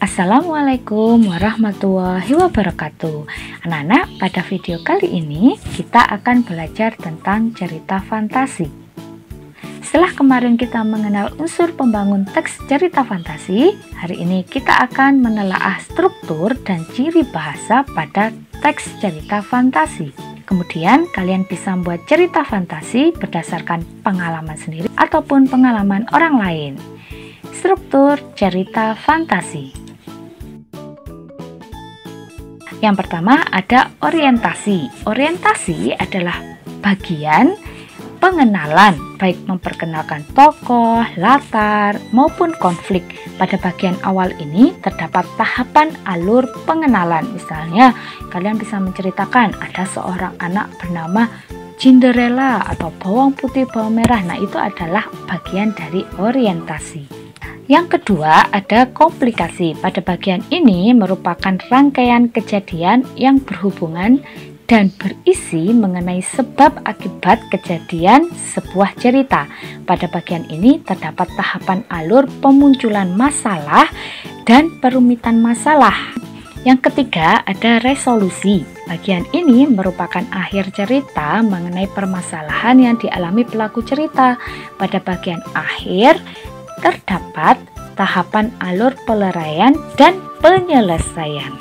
Assalamualaikum warahmatullahi wabarakatuh. Anak-anak, pada video kali ini kita akan belajar tentang cerita fantasi. Setelah kemarin kita mengenal unsur pembangun teks cerita fantasi, hari ini kita akan menelaah struktur dan ciri bahasa pada teks cerita fantasi. Kemudian kalian bisa membuat cerita fantasi berdasarkan pengalaman sendiri ataupun pengalaman orang lain. Struktur cerita fantasi. Yang pertama ada orientasi. Orientasi adalah bagian pengenalan, baik memperkenalkan tokoh, latar, maupun konflik. Pada bagian awal ini terdapat tahapan alur pengenalan. Misalnya, kalian bisa menceritakan ada seorang anak bernama Cinderella atau bawang putih bawang merah. Nah, itu adalah bagian dari orientasi. Yang kedua ada komplikasi. Pada bagian ini merupakan rangkaian kejadian yang berhubungan dan berisi mengenai sebab akibat kejadian sebuah cerita. Pada bagian ini terdapat tahapan alur pemunculan masalah dan perumitan masalah. Yang ketiga ada resolusi. Bagian ini merupakan akhir cerita mengenai permasalahan yang dialami pelaku cerita. Pada bagian akhir terdapat tahapan alur peleraian dan penyelesaian.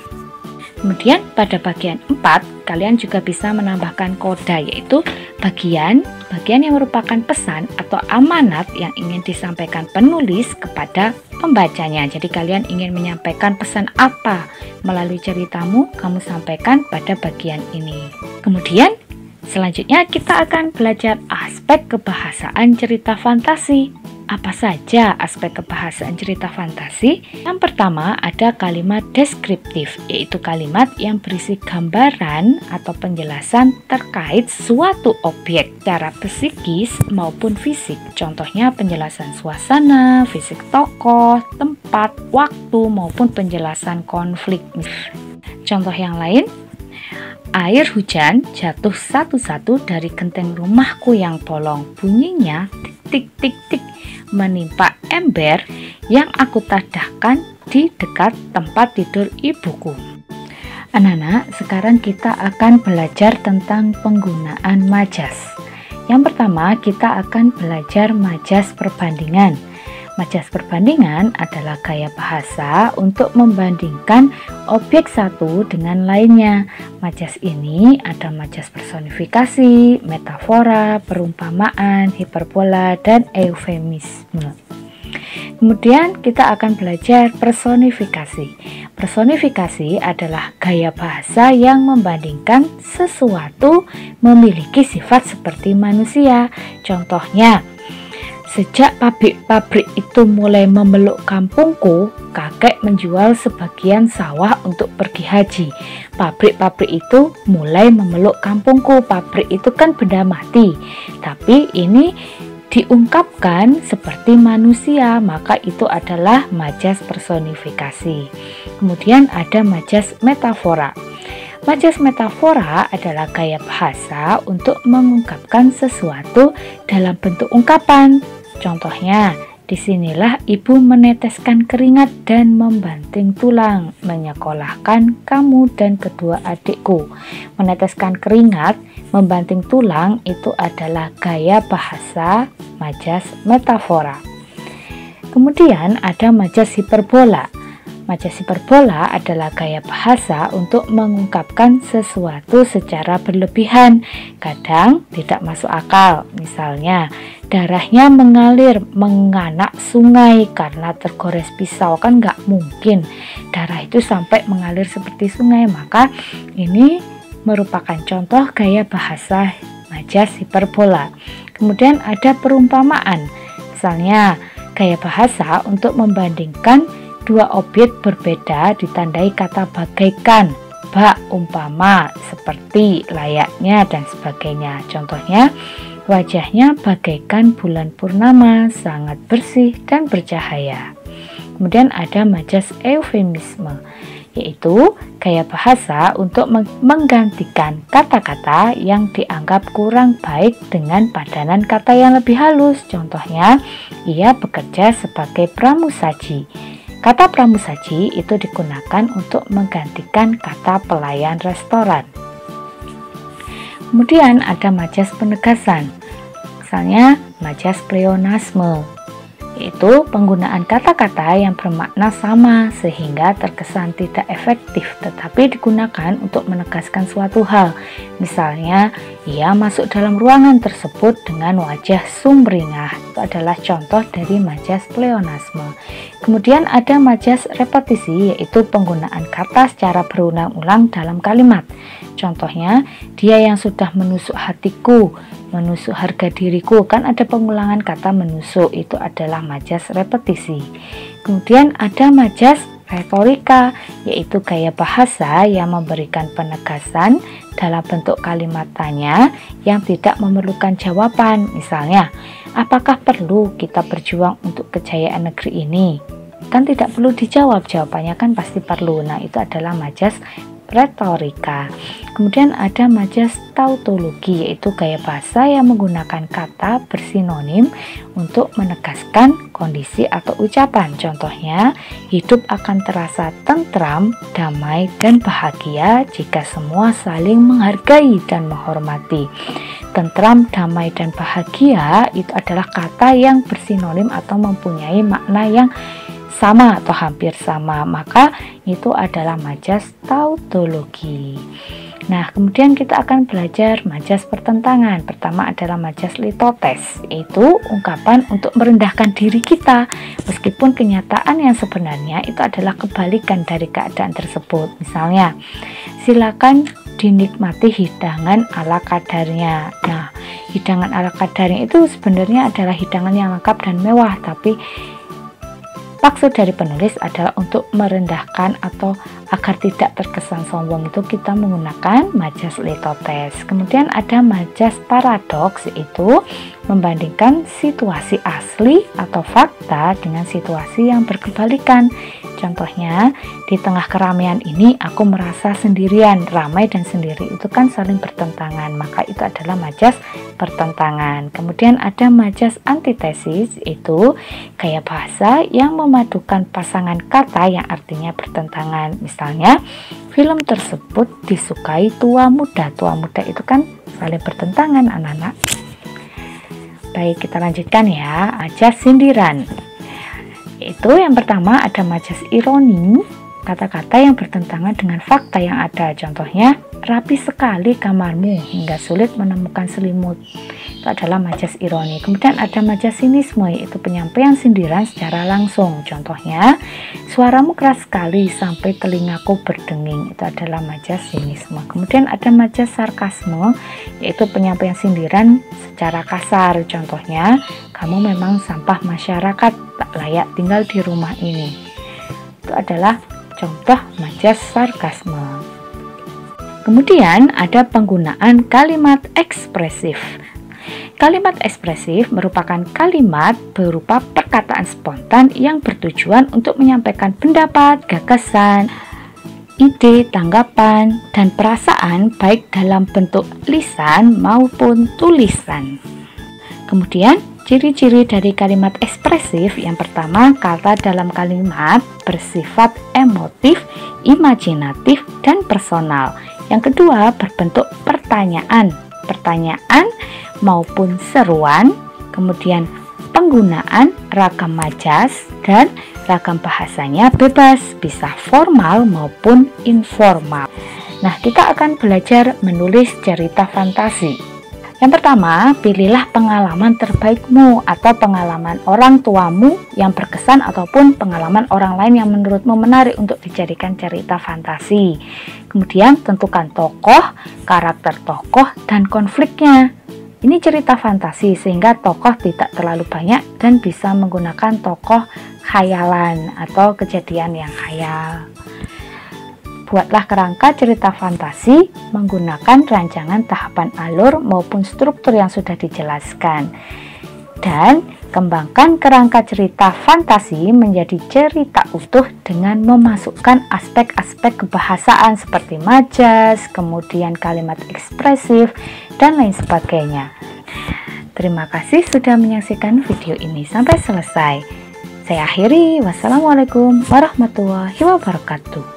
Kemudian pada bagian 4 kalian juga bisa menambahkan koda, yaitu bagian yang merupakan pesan atau amanat yang ingin disampaikan penulis kepada pembacanya. Jadi kalian ingin menyampaikan pesan apa melalui ceritamu, kamu sampaikan pada bagian ini. Kemudian selanjutnya kita akan belajar aspek kebahasaan cerita fantasi. Apa saja aspek kebahasaan cerita fantasi? Yang pertama ada kalimat deskriptif, yaitu kalimat yang berisi gambaran atau penjelasan terkait suatu objek secara psikis maupun fisik. Contohnya penjelasan suasana, fisik tokoh, tempat, waktu, maupun penjelasan konflik. Contoh yang lain, air hujan jatuh satu-satu dari genteng rumahku yang bolong. Bunyinya tik tik tik tik menimpa ember yang aku tadahkan di dekat tempat tidur ibuku. Anak-anak, sekarang kita akan belajar tentang penggunaan majas. Yang pertama, kita akan belajar majas perbandingan. Majas perbandingan adalah gaya bahasa untuk membandingkan objek satu dengan lainnya. Majas ini ada majas personifikasi, metafora, perumpamaan, hiperbola, dan eufemisme. Kemudian kita akan belajar personifikasi. Personifikasi adalah gaya bahasa yang membandingkan sesuatu memiliki sifat seperti manusia. Contohnya, sejak pabrik-pabrik itu mulai memeluk kampungku, kakek menjual sebagian sawah untuk pergi haji. Pabrik-pabrik itu mulai memeluk kampungku. Pabrik itu kan benda mati, tapi ini diungkapkan seperti manusia, maka itu adalah majas personifikasi. Kemudian ada majas metafora. Majas metafora adalah gaya bahasa untuk mengungkapkan sesuatu dalam bentuk ungkapan. Contohnya, disinilah ibu meneteskan keringat dan membanting tulang, menyekolahkan kamu dan kedua adikku. Meneteskan keringat, membanting tulang itu adalah gaya bahasa majas metafora. Kemudian ada majas hiperbola. Majas hiperbola adalah gaya bahasa untuk mengungkapkan sesuatu secara berlebihan, kadang tidak masuk akal. Misalnya, darahnya mengalir menganak sungai karena tergores pisau. Kan nggak mungkin darah itu sampai mengalir seperti sungai. Maka ini merupakan contoh gaya bahasa majas hiperbola. Kemudian ada perumpamaan. Misalnya, gaya bahasa untuk membandingkan dua objek berbeda ditandai kata bagaikan, bak, umpama, seperti, layaknya, dan sebagainya. Contohnya, wajahnya bagaikan bulan purnama, sangat bersih dan bercahaya. Kemudian ada majas eufemisme, yaitu gaya bahasa untuk menggantikan kata-kata yang dianggap kurang baik dengan padanan kata yang lebih halus. Contohnya, ia bekerja sebagai pramusaji. Kata pramusaji itu digunakan untuk menggantikan kata pelayan restoran. Kemudian ada majas penegasan, misalnya majas pleonasme, yaitu penggunaan kata-kata yang bermakna sama sehingga terkesan tidak efektif tetapi digunakan untuk menegaskan suatu hal. Misalnya, ia masuk dalam ruangan tersebut dengan wajah sumringah. Itu adalah contoh dari majas pleonasme. Kemudian ada majas repetisi, yaitu penggunaan kata secara berulang-ulang dalam kalimat. Contohnya, dia yang sudah menusuk hatiku, menusuk harga diriku, kan ada pengulangan kata menusuk, itu adalah majas repetisi. Kemudian ada majas retorika, yaitu gaya bahasa yang memberikan penegasan dalam bentuk kalimat tanya yang tidak memerlukan jawaban. Misalnya, apakah perlu kita berjuang untuk kejayaan negeri ini? Kan tidak perlu dijawab, jawabannya kan pasti perlu. Nah, itu adalah majas retorika. Kemudian ada majas tautologi, yaitu gaya bahasa yang menggunakan kata bersinonim untuk menegaskan kondisi atau ucapan. Contohnya, hidup akan terasa tentram, damai, dan bahagia jika semua saling menghargai dan menghormati. Tentram, damai, dan bahagia itu adalah kata yang bersinonim atau mempunyai makna yang sama atau hampir sama, maka itu adalah majas tautologi. Nah, kemudian kita akan belajar majas pertentangan. Pertama adalah majas litotes, yaitu ungkapan untuk merendahkan diri kita, meskipun kenyataan yang sebenarnya itu adalah kebalikan dari keadaan tersebut. Misalnya, silakan dinikmati hidangan ala kadarnya. Nah, hidangan ala kadarnya itu sebenarnya adalah hidangan yang lengkap dan mewah, tapi maksud dari penulis adalah untuk merendahkan atau agar tidak terkesan sombong, itu kita menggunakan majas litotes. Kemudian ada majas paradoks, yaitu membandingkan situasi asli atau fakta dengan situasi yang berkebalikan. Contohnya, di tengah keramaian ini aku merasa sendirian. Ramai dan sendiri itu kan saling bertentangan, maka itu adalah majas pertentangan. Kemudian ada majas antitesis, itu gaya bahasa yang memadukan pasangan kata yang artinya bertentangan. Misalnya, film tersebut disukai tua muda. Tua muda itu kan saling bertentangan, anak-anak. Baik, kita lanjutkan ya. Majas sindiran. Itu yang pertama ada majas ironi, kata-kata yang bertentangan dengan fakta yang ada. Contohnya, rapi sekali kamarmu hingga sulit menemukan selimut. Itu adalah majas ironi. Kemudian ada majas sinisme, yaitu penyampaian sindiran secara langsung. Contohnya, suaramu keras sekali sampai telingaku berdenging. Itu adalah majas sinisme. Kemudian ada majas sarkasme, yaitu penyampaian sindiran secara kasar. Contohnya, kamu memang sampah masyarakat, tak layak tinggal di rumah ini. Itu adalah contoh majas sarkasme. Kemudian ada penggunaan kalimat ekspresif. Kalimat ekspresif merupakan kalimat berupa perkataan spontan yang bertujuan untuk menyampaikan pendapat, gagasan, ide, tanggapan, dan perasaan baik dalam bentuk lisan maupun tulisan. Kemudian, ciri-ciri dari kalimat ekspresif yang pertama, kata dalam kalimat bersifat emotif, imajinatif, dan personal. Yang kedua, berbentuk pertanyaan maupun seruan. Kemudian penggunaan ragam majas dan ragam bahasanya bebas, bisa formal maupun informal. Nah, kita akan belajar menulis cerita fantasi. Yang pertama, pilihlah pengalaman terbaikmu atau pengalaman orang tuamu yang berkesan ataupun pengalaman orang lain yang menurutmu menarik untuk dijadikan cerita fantasi. Kemudian tentukan tokoh, karakter tokoh, dan konfliknya. Ini cerita fantasi sehingga tokoh tidak terlalu banyak dan bisa menggunakan tokoh khayalan atau kejadian yang khayal. Buatlah kerangka cerita fantasi menggunakan rancangan tahapan alur maupun struktur yang sudah dijelaskan. Dan kembangkan kerangka cerita fantasi menjadi cerita utuh dengan memasukkan aspek-aspek kebahasaan seperti majas, kemudian kalimat ekspresif, dan lain sebagainya. Terima kasih sudah menyaksikan video ini sampai selesai. Saya akhiri, wassalamualaikum warahmatullahi wabarakatuh.